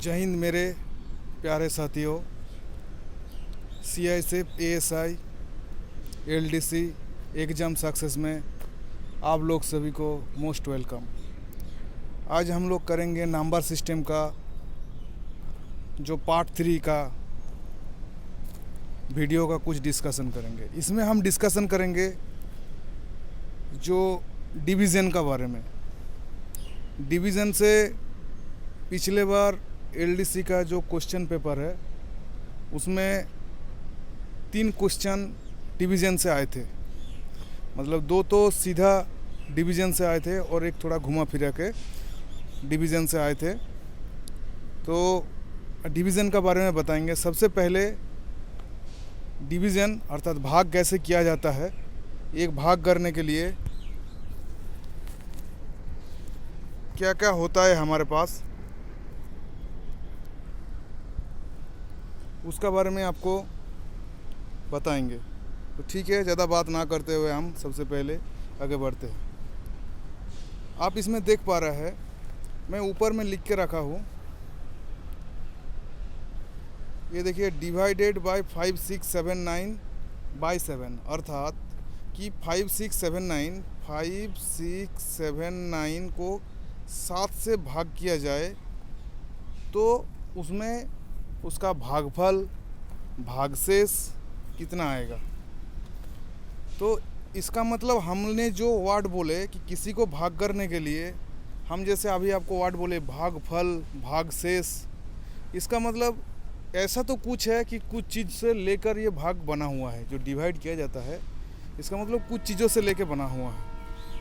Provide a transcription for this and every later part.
जय हिंद मेरे प्यारे साथियों। CISF ASI LDC exam success में आप लोग सभी को मोस्ट वेलकम। आज हम लोग करेंगे नंबर सिस्टम का जो पार्ट 3 का वीडियो का कुछ डिस्कशन करेंगे। इसमें हम डिस्कशन करेंगे जो डिवीज़न का बारे में। डिवीज़न से पिछले बार LDC का जो क्वेश्चन पेपर है उसमें 3 क्वेश्चन डिवीज़न से आए थे, मतलब 2 तो सीधा डिवीज़न से आए थे और एक थोड़ा घुमा फिरा के डिवीज़न से आए थे। तो डिवीज़न का बारे में बताएंगे। सबसे पहले डिवीज़न अर्थात भाग कैसे किया जाता है, एक भाग करने के लिए क्या क्या होता है हमारे पास, उसका बारे में आपको बताएंगे। तो ठीक है, ज़्यादा बात ना करते हुए हम सबसे पहले आगे बढ़ते हैं। आप इसमें देख पा रहे हैं, मैं ऊपर में लिख के रखा हूँ, ये देखिए डिवाइडेड बाय 5679/7, अर्थात कि 5679 को 7 से भाग किया जाए तो उसमें उसका भागफल भागशेष कितना आएगा। तो इसका मतलब हमने जो वर्ड बोले कि किसी को भाग करने के लिए, हम जैसे अभी आपको वर्ड बोले भागफल भागशेष, इसका मतलब ऐसा तो कुछ है कि कुछ चीज़ से लेकर ये भाग बना हुआ है। जो डिवाइड किया जाता है इसका मतलब कुछ चीज़ों से लेकर बना हुआ है।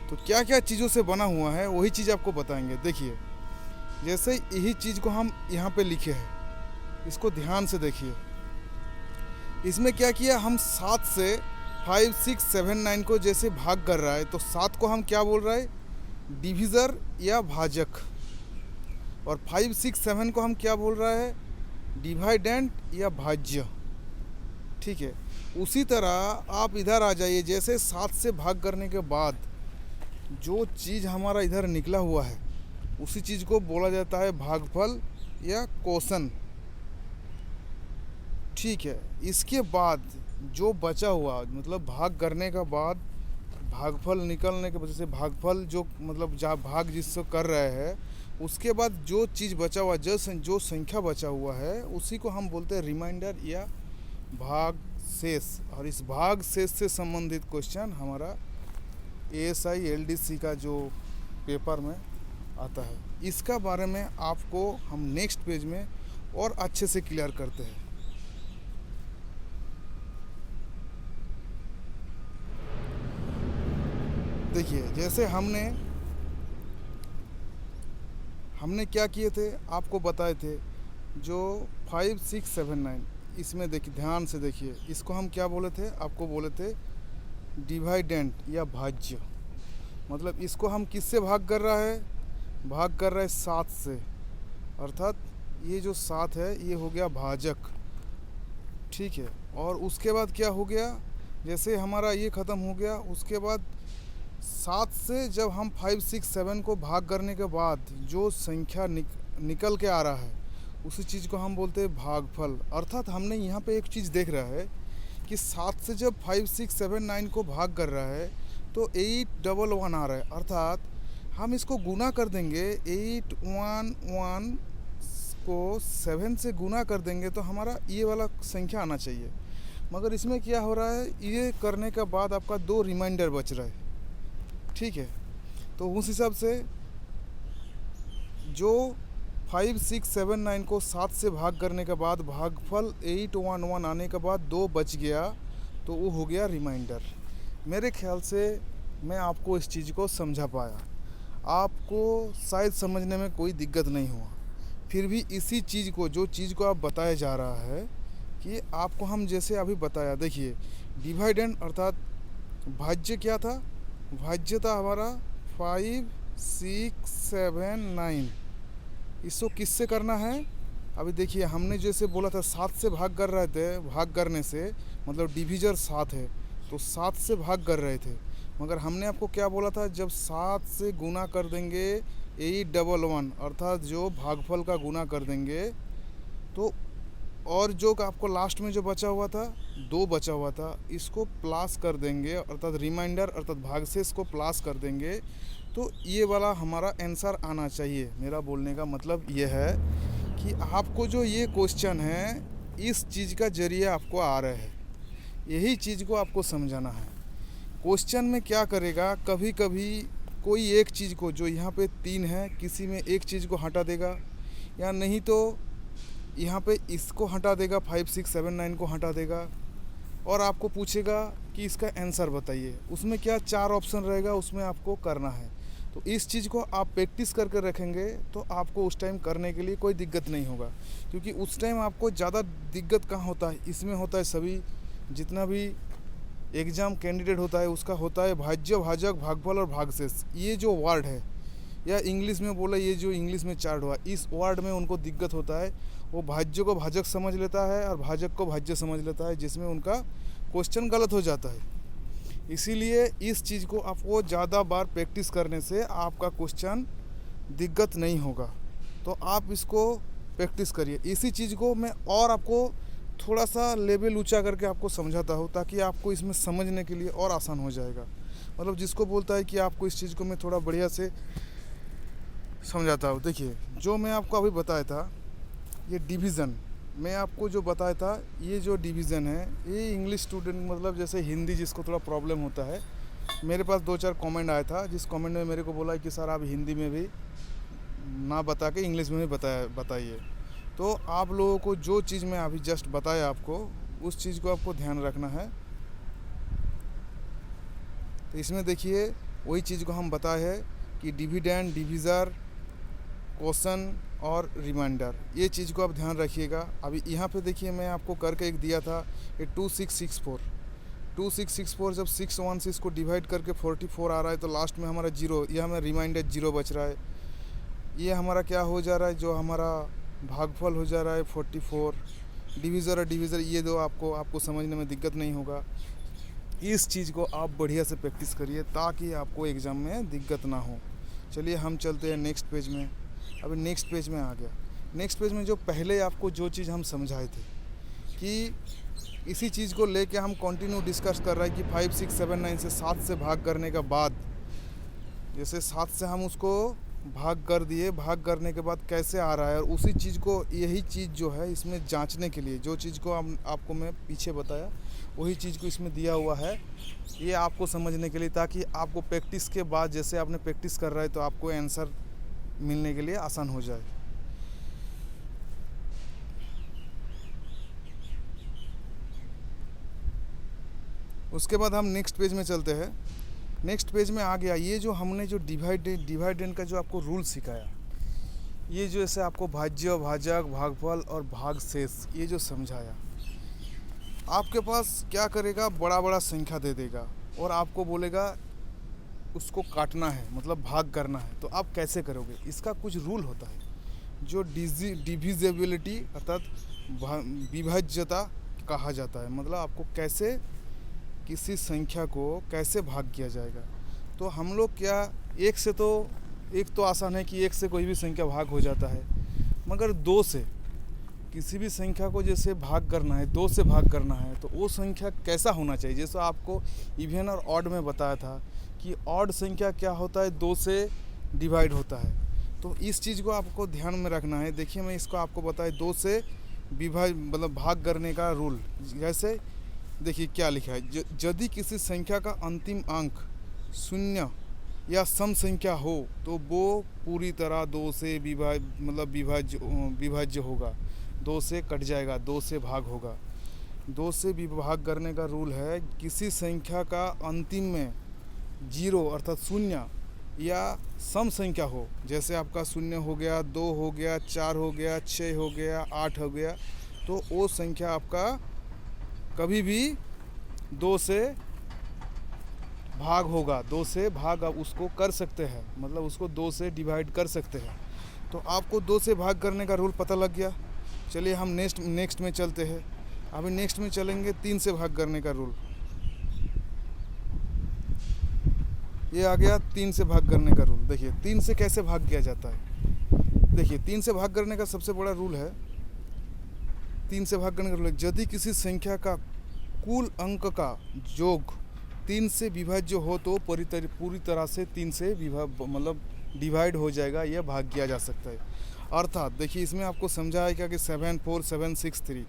तो क्या क्या चीज़ों से बना हुआ है वही चीज़ आपको बताएंगे। देखिए, जैसे यही चीज़ को हम यहाँ पे लिखे हैं, इसको ध्यान से देखिए। इसमें क्या किया, हम 7 से 5679 को जैसे भाग कर रहा है तो 7 को हम क्या बोल रहे हैं, डिविज़र या भाजक, और 567 को हम क्या बोल रहे हैं, डिवाइडेंट या भाज्य। ठीक है, उसी तरह आप इधर आ जाइए। जैसे 7 से भाग करने के बाद जो चीज़ हमारा इधर निकला हुआ है उसी चीज़ को बोला जाता है भागफल या क्वोशन। ठीक है, इसके बाद जो बचा हुआ, मतलब भाग करने का बाद भागफल निकलने के वजह से भागफल जो मतलब जहाँ भाग जिससे कर रहे हैं उसके बाद जो चीज़ बचा हुआ, जो संख्या बचा हुआ है उसी को हम बोलते हैं रिमाइंडर या भाग शेष। और इस भाग शेष से संबंधित क्वेश्चन हमारा ASI LDC का जो पेपर में आता है, इसका बारे में आपको हम नेक्स्ट पेज में और अच्छे से क्लियर करते हैं। देखिए, जैसे हमने क्या किए थे आपको बताए थे, जो 5679, इसमें देखिए ध्यान से देखिए, इसको हम क्या बोले थे, आपको बोले थे डिवाइडेंट या भाज्य। मतलब इसको हम किससे भाग कर रहा है, भाग कर रहा है 7 से, अर्थात ये जो 7 है ये हो गया भाजक। ठीक है, और उसके बाद क्या हो गया, जैसे हमारा ये ख़त्म हो गया, उसके बाद 7 से जब हम 567 को भाग करने के बाद जो संख्या निकल के आ रहा है उसी चीज़ को हम बोलते हैं भागफल। अर्थात हमने यहाँ पे एक चीज़ देख रहा है कि 7 से जब 5679 को भाग कर रहा है तो 811 आ रहा है, अर्थात हम इसको गुना कर देंगे, 811 को 7 से गुना कर देंगे तो हमारा ये वाला संख्या आना चाहिए। मगर इसमें क्या हो रहा है, ये करने के बाद आपका 2 रिमाइंडर बच रहा है। ठीक है, तो उस हिसाब से जो 5679 को 7 से भाग करने के बाद भागफल 811 आने के बाद 2 बच गया तो वो हो गया रिमाइंडर। मेरे ख्याल से मैं आपको इस चीज़ को समझा पाया, आपको शायद समझने में कोई दिक्कत नहीं हुआ। फिर भी इसी चीज़ को, जो चीज़ को आप बताया जा रहा है कि आपको हम जैसे अभी बताया, देखिए डिवाइडेंट अर्थात भाज्य क्या था, भाज्य था हमारा 5679। इसको किससे करना है, अभी देखिए हमने जैसे बोला था 7 से भाग कर रहे थे, भाग करने से मतलब डिविज़र 7 है तो 7 से भाग कर रहे थे, मगर हमने आपको क्या बोला था, जब 7 से गुना कर देंगे 811 अर्थात जो भागफल का गुना कर देंगे तो, और जो आपको लास्ट में जो बचा हुआ था 2 बचा हुआ था, इसको प्लस कर देंगे अर्थात रिमाइंडर अर्थात भागशेष को प्लस कर देंगे तो ये वाला हमारा आंसर आना चाहिए। मेरा बोलने का मतलब ये है कि आपको जो ये क्वेश्चन है इस चीज़ का जरिए आपको आ रहा है, यही चीज़ को आपको समझाना है। क्वेश्चन में क्या करेगा, कभी कभी कोई एक चीज़ को, जो यहाँ पे 3 है, किसी में एक चीज़ को हटा देगा, या नहीं तो यहाँ पे इसको हटा देगा, 5 6 7 9 को हटा देगा और आपको पूछेगा कि इसका आंसर बताइए। उसमें क्या 4 ऑप्शन रहेगा, उसमें आपको करना है। तो इस चीज़ को आप प्रैक्टिस करके रखेंगे तो आपको उस टाइम करने के लिए कोई दिक्कत नहीं होगा, क्योंकि उस टाइम आपको ज़्यादा दिक्कत कहाँ होता है, इसमें होता है सभी जितना भी एग्ज़ाम कैंडिडेट होता है उसका होता है भाज्य, भाजक, भागफल और भागशेष। ये जो वर्ड है, या इंग्लिश में बोला, ये जो इंग्लिश में चार्ट हुआ, इस वर्ड में उनको दिक्कत होता है। वो भाज्य को भाजक समझ लेता है और भाजक को भाज्य समझ लेता है, जिसमें उनका क्वेश्चन गलत हो जाता है। इसीलिए इस चीज़ को आपको ज़्यादा बार प्रैक्टिस करने से आपका क्वेश्चन दिक्कत नहीं होगा। तो आप इसको प्रैक्टिस करिए। इसी चीज़ को मैं और आपको थोड़ा सा लेवल ऊंचा करके आपको समझाता हूँ, ताकि आपको इसमें समझने के लिए और आसान हो जाएगा। मतलब जिसको बोलता है कि आपको इस चीज़ को मैं थोड़ा बढ़िया से समझाता हूँ। देखिए, जो मैं आपको अभी बताया था, ये डिवीज़न मैं आपको जो बताया था, ये जो डिवीज़न है, ये इंग्लिश स्टूडेंट मतलब जैसे हिंदी जिसको थोड़ा प्रॉब्लम होता है, मेरे पास 2-4 कमेंट आया था, जिस कमेंट में मेरे को बोला कि सर आप हिंदी में भी ना बता के इंग्लिश में भी बताइए। तो आप लोगों को जो चीज़ मैं अभी जस्ट बताया आपको, उस चीज़ को आपको ध्यान रखना है। तो इसमें देखिए वही चीज़ को हम बताए हैं कि डिविडेंड, डिविज़र, क्वेश्चन और रिमाइंडर, ये चीज़ को आप ध्यान रखिएगा। अभी यहाँ पे देखिए मैं आपको करके एक दिया था, ये 2664 जब 6 से इसको डिवाइड करके 44 आ रहा है तो लास्ट में हमारा 0, ये हमें रिमाइंडर 0 बच रहा है। ये हमारा क्या हो जा रहा है, जो हमारा भागफल हो जा रहा है 44। डिविज़र और डिविज़र ये दो आपको समझने में दिक्कत नहीं होगा। इस चीज़ को आप बढ़िया से प्रैक्टिस करिए ताकि आपको एग्ज़ाम में दिक्कत ना हो। चलिए हम चलते हैं नेक्स्ट पेज में। अभी नेक्स्ट पेज में आ गया। नेक्स्ट पेज में जो पहले आपको जो चीज़ हम समझाए थे कि इसी चीज़ को लेके हम कंटिन्यू डिस्कस कर रहे हैं कि 5 6 7 9 से 7 से भाग करने के बाद, जैसे 7 से हम उसको भाग कर दिए, भाग करने के बाद कैसे आ रहा है, और उसी चीज़ को, यही चीज़ जो है इसमें जांचने के लिए, जो चीज़ को आपको मैं पीछे बताया वही चीज़ को इसमें दिया हुआ है, ये आपको समझने के लिए, ताकि आपको प्रैक्टिस के बाद जैसे आपने प्रैक्टिस कर रहा है तो आपको आंसर मिलने के लिए आसान हो जाए। उसके बाद हम नेक्स्ट पेज में चलते हैं। नेक्स्ट पेज में आ गया, ये जो हमने जो डिवाइडेंड का जो आपको रूल सिखाया, ये जो ऐसे आपको भाज्य, भाजक, भागफल और भागशेष ये जो समझाया, आपके पास क्या करेगा, बड़ा बड़ा संख्या दे देगा और आपको बोलेगा उसको काटना है, मतलब भाग करना है। तो आप कैसे करोगे, इसका कुछ रूल होता है, जो डिविजिबिलिटी अर्थात विभाज्यता कहा जाता है। मतलब आपको कैसे किसी संख्या को कैसे भाग किया जाएगा। तो हम लोग क्या, एक से तो एक तो आसान है कि एक से कोई भी संख्या भाग हो जाता है, मगर 2 से किसी भी संख्या को जैसे भाग करना है, 2 से भाग करना है, तो वो संख्या कैसा होना चाहिए। जैसे आपको इवन और ऑड में बताया था कि ऑड संख्या क्या होता है, 2 से डिवाइड होता है। तो इस चीज़ को आपको ध्यान में रखना है। देखिए मैं इसको आपको बताया, 2 से मतलब भाग करने का रूल। जैसे देखिए क्या लिखा है, यदि किसी संख्या का अंतिम अंक 0 या सम संख्या हो तो वो पूरी तरह 2 से विभाज्य होगा, 2 से कट जाएगा, 2 से भाग होगा। 2 से विभाग करने का रूल है, किसी संख्या का अंतिम में 0 अर्थात 0 या सम संख्या हो, जैसे आपका 0 हो गया, 2 हो गया, 4 हो गया, 6 हो गया, 8 हो गया, तो वो संख्या आपका कभी भी 2 से भाग होगा। 2 से भाग आप उसको कर सकते हैं, मतलब उसको 2 से डिवाइड कर सकते हैं। तो आपको 2 से भाग करने का रूल पता लग गया। चलिए हम नेक्स्ट में चलते हैं। अभी नेक्स्ट में चलेंगे 3 से भाग करने का रूल। ये आ गया 3 से भाग करने का रूल। देखिए 3 से कैसे भाग किया जाता है। देखिए 3 से भाग करने का सबसे बड़ा रूल है, 3 से भाग करने का रूल है, यदि किसी संख्या का कुल अंक का योग 3 से विभाज्य हो तो पूरी तरह से 3 से मतलब डिवाइड हो जाएगा, यह भाग किया जा सकता है। अर्थात देखिए इसमें आपको समझाएगा कि 7 4 7 6 3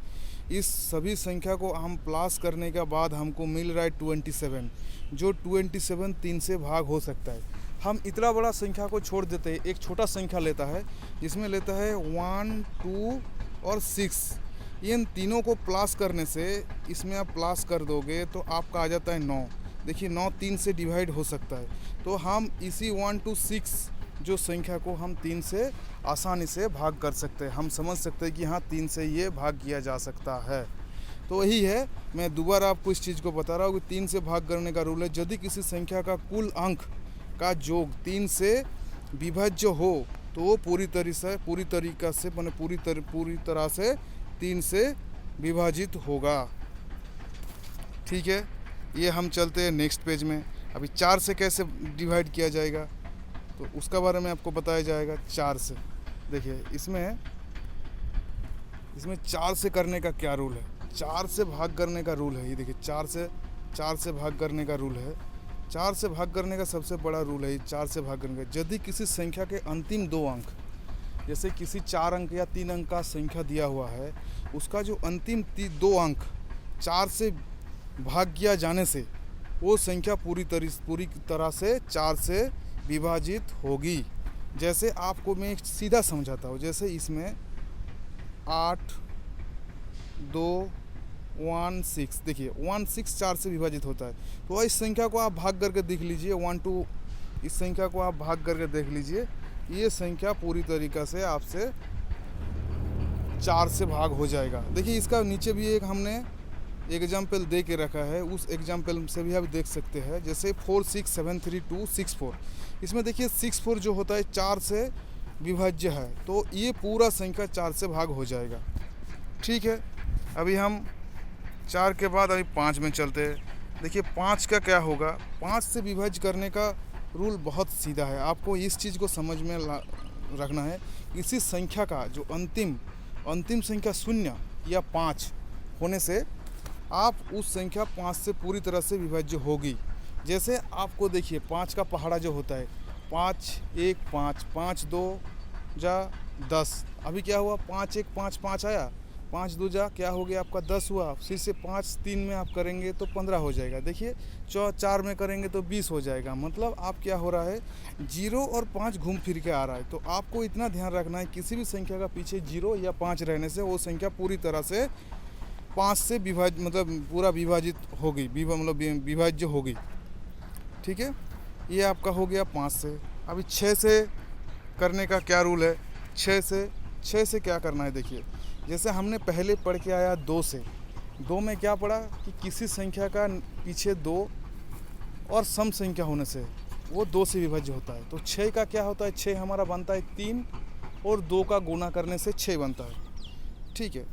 इस सभी संख्या को हम प्लस करने के बाद हमको मिल रहा है 27, जो 27 3 से भाग हो सकता है। हम इतना बड़ा संख्या को छोड़ देते हैं, एक छोटा संख्या लेता है जिसमें लेता है 1 2 और 6। इन तीनों को प्लस करने से इसमें आप प्लस कर दोगे तो आपका आ जाता है 9। देखिए 9 3 से डिवाइड हो सकता है, तो हम इसी 1 2 6 जो संख्या को हम 3 से आसानी से भाग कर सकते हैं। हम समझ सकते हैं कि हाँ 3 से ये भाग किया जा सकता है। तो वही है, मैं दोबारा आपको इस चीज़ को बता रहा हूँ कि 3 से भाग करने का रूल है, यदि किसी संख्या का कुल अंक का योग 3 से विभाज्य हो तो वो पूरी तरह से 3 से विभाजित होगा। ठीक है, ये हम चलते हैं नेक्स्ट पेज में। अभी 4 से कैसे डिवाइड किया जाएगा तो उसका बारे में आपको बताया जाएगा। 4 से देखिए इसमें 4 से करने का क्या रूल है, 4 से भाग करने का रूल है। ये देखिए 4 से भाग करने का रूल है। 4 से भाग करने का सबसे बड़ा रूल है 4 से भाग करने का, यदि किसी संख्या के अंतिम 2 अंक, जैसे किसी 4 अंक या 3 अंक का संख्या दिया हुआ है, उसका जो अंतिम 2 अंक 4 से भाग किया जाने से वो संख्या पूरी तरह से 4 से विभाजित होगी। जैसे आपको मैं एक सीधा समझाता हूँ, जैसे इसमें 8 2 1 6, देखिए 1 6 4 से विभाजित होता है। तो इस संख्या को आप भाग करके देख लीजिए, 1 2, इस संख्या को आप भाग करके देख लीजिए, ये संख्या पूरी तरीक़ा से आपसे 4 से भाग हो जाएगा। देखिए इसका नीचे भी एक हमने एग्जाम्पल दे के रखा है, उस एग्जाम्पल से भी आप देख सकते हैं। जैसे 4 6 7 3 2 6 4, इसमें देखिए 6 4 जो होता है 4 से विभाज्य है, तो ये पूरा संख्या 4 से भाग हो जाएगा। ठीक है, अभी हम 4 के बाद अभी 5 में चलते हैं। देखिए 5 का क्या होगा, 5 से विभाज्य करने का रूल बहुत सीधा है। आपको इस चीज़ को समझ में रखना है, इसी संख्या का जो अंतिम संख्या 0 या 5 होने से आप उस संख्या 5 से पूरी तरह से विभाज्य होगी। जैसे आपको देखिए 5 का पहाड़ा जो होता है, 5 1 5 5 2 जा 10, अभी क्या हुआ 5 1 5 5 आया, 5 2 जा क्या हो गया आपका 10 हुआ, फिर से 5 3 में आप करेंगे तो 15 हो जाएगा। देखिए 4 में करेंगे तो 20 हो जाएगा। मतलब आप क्या हो रहा है, 0 और 5 घूम फिर के आ रहा है। तो आपको इतना ध्यान रखना है, किसी भी संख्या का पीछे 0 या 5 रहने से वो संख्या पूरी तरह से 5 से पूरा विभाजित होगी, विभाज्य होगी। ठीक है, ये आपका हो गया 5 से। अभी 6 से करने का क्या रूल है, 6 से क्या करना है। देखिए जैसे हमने पहले पढ़ के आया 2 से, 2 में क्या पढ़ा कि किसी संख्या का पीछे 2 और सम संख्या होने से वो 2 से विभाज्य होता है। तो 6 का क्या होता है, 6 हमारा बनता है 3 और 2 का गुना करने से 6 बनता है। ठीक है,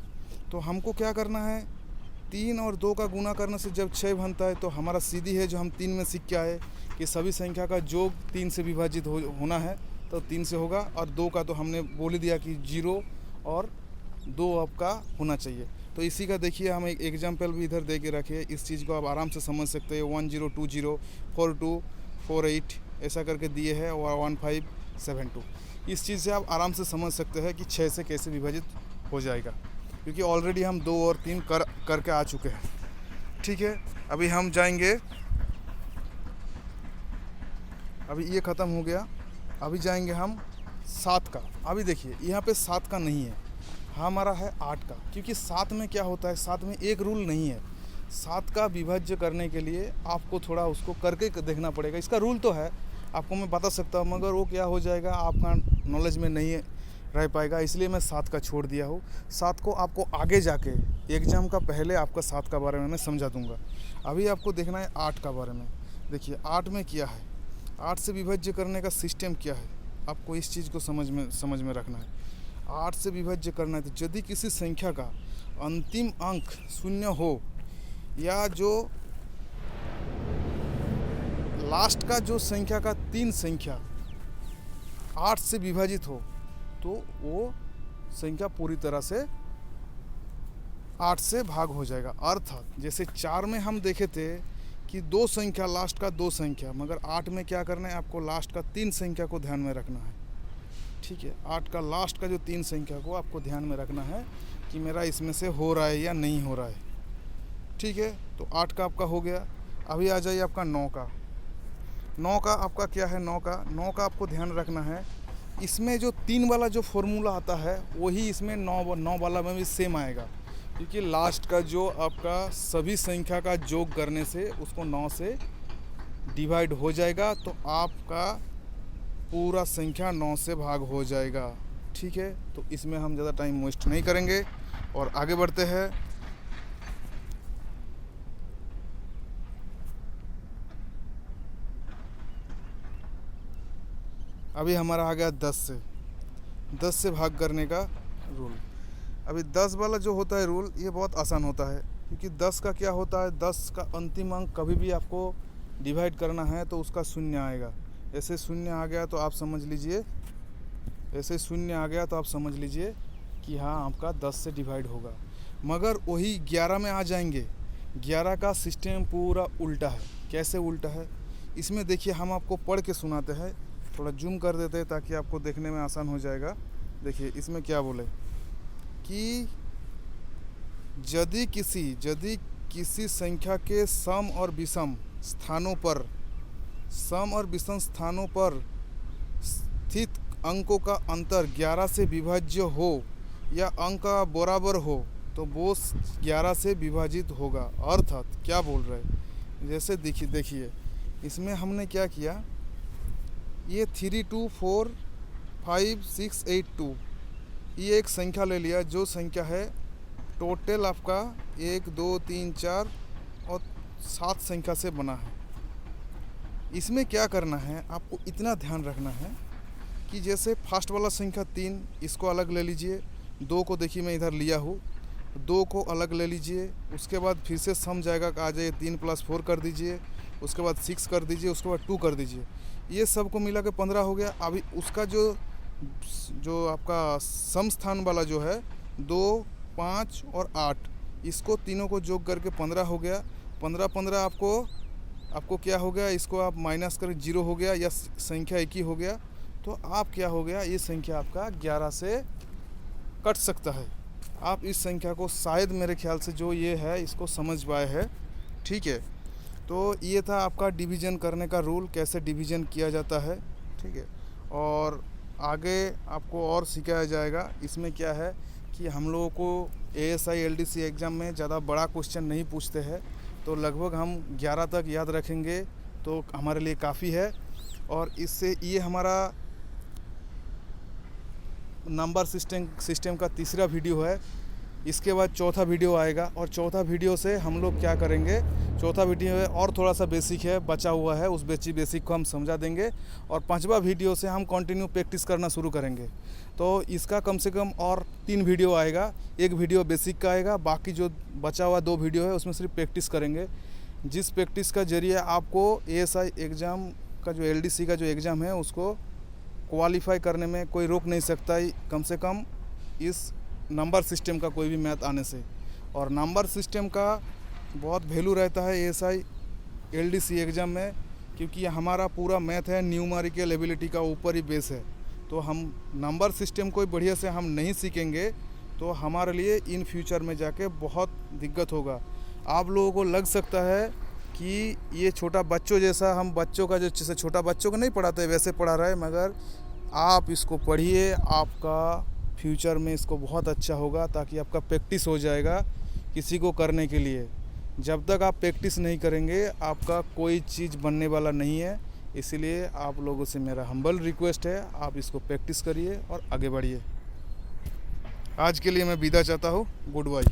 तो हमको क्या करना है, 3 और 2 का गुना करने से जब 6 बनता है तो हमारा सीधी है जो हम 3 में सीख के आए कि सभी संख्या का योग 3 से विभाजित होना है, तो 3 से होगा। और 2 का तो हमने बोल ही दिया कि 0 और 2 आपका होना चाहिए। तो इसी का देखिए हम एक एग्जाम्पल भी इधर दे के रखे, इस चीज़ को आप आराम से समझ सकते हैं। 1 0 2 0 4 2 4 8 ऐसा करके दिए है, और 1 5 7 2। इस चीज़ से आप आराम से समझ सकते हैं कि 6 से कैसे विभाजित हो जाएगा, क्योंकि ऑलरेडी हम 2 और 3 करके आ चुके हैं। ठीक है, अभी हम जाएंगे, अभी ये ख़त्म हो गया, अभी जाएंगे हम 7 का। अभी देखिए यहाँ पे 7 का नहीं है, हमारा है 8 का, क्योंकि 7 में क्या होता है, 7 में एक रूल नहीं है। 7 का विभाज्य करने के लिए आपको थोड़ा उसको करके देखना पड़ेगा। इसका रूल तो है, आपको मैं बता सकता हूँ, मगर वो क्या हो जाएगा आपका नॉलेज में नहीं रह पाएगा, इसलिए मैं 7 का छोड़ दिया हूँ। 7 को आपको आगे जाके एग्ज़ाम का पहले आपका 7 का बारे में मैं समझा दूँगा। अभी आपको देखना है 8 का बारे में। देखिए 8 में क्या है, 8 से विभाज्य करने का सिस्टम क्या है, आपको इस चीज़ को समझ में रखना है। 8 से विभाज्य करना है तो यदि किसी संख्या का अंतिम अंक 0 हो, या जो लास्ट का जो संख्या का 3 संख्या 8 से विभाजित हो तो वो संख्या पूरी तरह से 8 से भाग हो जाएगा। अर्थात जैसे 4 में हम देखे थे कि 2 संख्या, लास्ट का 2 संख्या, मगर 8 में क्या करना है, आपको लास्ट का 3 संख्या को ध्यान में रखना है। ठीक है, 8 का लास्ट का जो 3 संख्या को आपको ध्यान में रखना है कि मेरा इसमें से हो रहा है या नहीं हो रहा है। ठीक है, तो 8 का आपका हो गया। अभी आ जाइए आपका 9 का। 9 का आपका क्या है, 9 का आपको ध्यान रखना है, इसमें जो 3 वाला जो फॉर्मूला आता है वही इसमें 9 वाला में भी सेम आएगा, क्योंकि लास्ट का जो आपका सभी संख्या का योग करने से उसको 9 से डिवाइड हो जाएगा, तो आपका पूरा संख्या 9 से भाग हो जाएगा। ठीक है, तो इसमें हम ज़्यादा टाइम वेस्ट नहीं करेंगे और आगे बढ़ते हैं। अभी हमारा आ गया 10 से भाग करने का रूल। अभी 10 वाला जो होता है रूल, ये बहुत आसान होता है, क्योंकि 10 का क्या होता है, 10 का अंतिम अंक कभी भी आपको डिवाइड करना है तो उसका शून्य आएगा। ऐसे शून्य आ गया तो आप समझ लीजिए, ऐसे शून्य आ गया तो आप समझ लीजिए कि हाँ आपका 10 से डिवाइड होगा। मगर वही 11 में आ जाएंगे, 11 का सिस्टम पूरा उल्टा है। कैसे उल्टा है, इसमें देखिए हम आपको पढ़ के सुनाते हैं, थोड़ा जूम कर देते हैं ताकि आपको देखने में आसान हो जाएगा। देखिए इसमें क्या बोले कि यदि किसी संख्या के सम और विषम स्थानों पर स्थित अंकों का अंतर 11 से विभाज्य हो या अंक का बराबर हो तो वो 11 से विभाजित होगा। अर्थात क्या बोल रहे हैं, जैसे देखिए इसमें हमने क्या किया, ये 3 2 4 5 6 8 2 ये एक संख्या ले लिया, जो संख्या है टोटल आपका 1 2 3 4 और 7 संख्या से बना है। इसमें क्या करना है, आपको इतना ध्यान रखना है कि जैसे फर्स्ट वाला संख्या 3, इसको अलग ले लीजिए। 2 को देखिए मैं इधर लिया हूँ, 2 को अलग ले लीजिए। उसके बाद फिर से सम जाएगा, आ जाइए 3 + 4 कर दीजिए, उसके बाद 6 कर दीजिए, उसके बाद 2 कर दीजिए। ये सब को मिला के 15 हो गया। अभी उसका जो आपका सम स्थान वाला जो है 2 5 और 8, इसको तीनों को जोड़ करके 15 हो गया। 15 आपको क्या हो गया, इसको आप माइनस कर 0 हो गया, या संख्या एक ही हो गया। तो आप क्या हो गया, ये संख्या आपका 11 से कट सकता है। आप इस संख्या को शायद मेरे ख्याल से जो ये है इसको समझ पाए हैं। ठीक है, तो ये था आपका डिवीज़न करने का रूल, कैसे डिवीज़न किया जाता है। ठीक है, और आगे आपको और सिखाया जाएगा। इसमें क्या है कि हम लोगों को ASI LDC एग्ज़ाम में ज़्यादा बड़ा क्वेश्चन नहीं पूछते हैं, तो लगभग हम 11 तक याद रखेंगे तो हमारे लिए काफ़ी है। और इससे ये हमारा नंबर सिस्टम का तीसरा वीडियो है। इसके बाद चौथा वीडियो आएगा, और चौथा वीडियो से हम लोग क्या करेंगे, चौथा वीडियो है और थोड़ा सा बेसिक है बचा हुआ है, उस बेसिक को हम समझा देंगे। और 5वां वीडियो से हम कंटिन्यू प्रैक्टिस करना शुरू करेंगे। तो इसका कम से कम और 3 वीडियो आएगा। एक वीडियो बेसिक का आएगा, बाकी जो बचा हुआ 2 वीडियो है उसमें सिर्फ प्रैक्टिस करेंगे, जिस प्रैक्टिस का जरिए आपको ASI एग्ज़ाम का जो LDC का जो एग्ज़ाम है उसको क्वालिफाई करने में कोई रोक नहीं सकता, कम से कम इस नंबर सिस्टम का कोई भी मैथ आने से। और नंबर सिस्टम का बहुत वैल्यू रहता है ASI LDC एग्ज़ाम में, क्योंकि हमारा पूरा मैथ है न्यूमेरिकल एबिलिटी का ऊपर ही बेस है। तो हम नंबर सिस्टम को बढ़िया से हम नहीं सीखेंगे तो हमारे लिए इन फ्यूचर में जाके बहुत दिक्कत होगा। आप लोगों को लग सकता है कि ये छोटा बच्चों जैसा, हम बच्चों का जैसे छोटा बच्चों को नहीं पढ़ाते वैसे पढ़ा रहा है, मगर आप इसको पढ़िए, आपका फ्यूचर में इसको बहुत अच्छा होगा, ताकि आपका प्रैक्टिस हो जाएगा किसी को करने के लिए। जब तक आप प्रैक्टिस नहीं करेंगे आपका कोई चीज़ बनने वाला नहीं है। इसलिए आप लोगों से मेरा हम्बल रिक्वेस्ट है, आप इसको प्रैक्टिस करिए और आगे बढ़िए। आज के लिए मैं विदा चाहता हूँ। Good bye.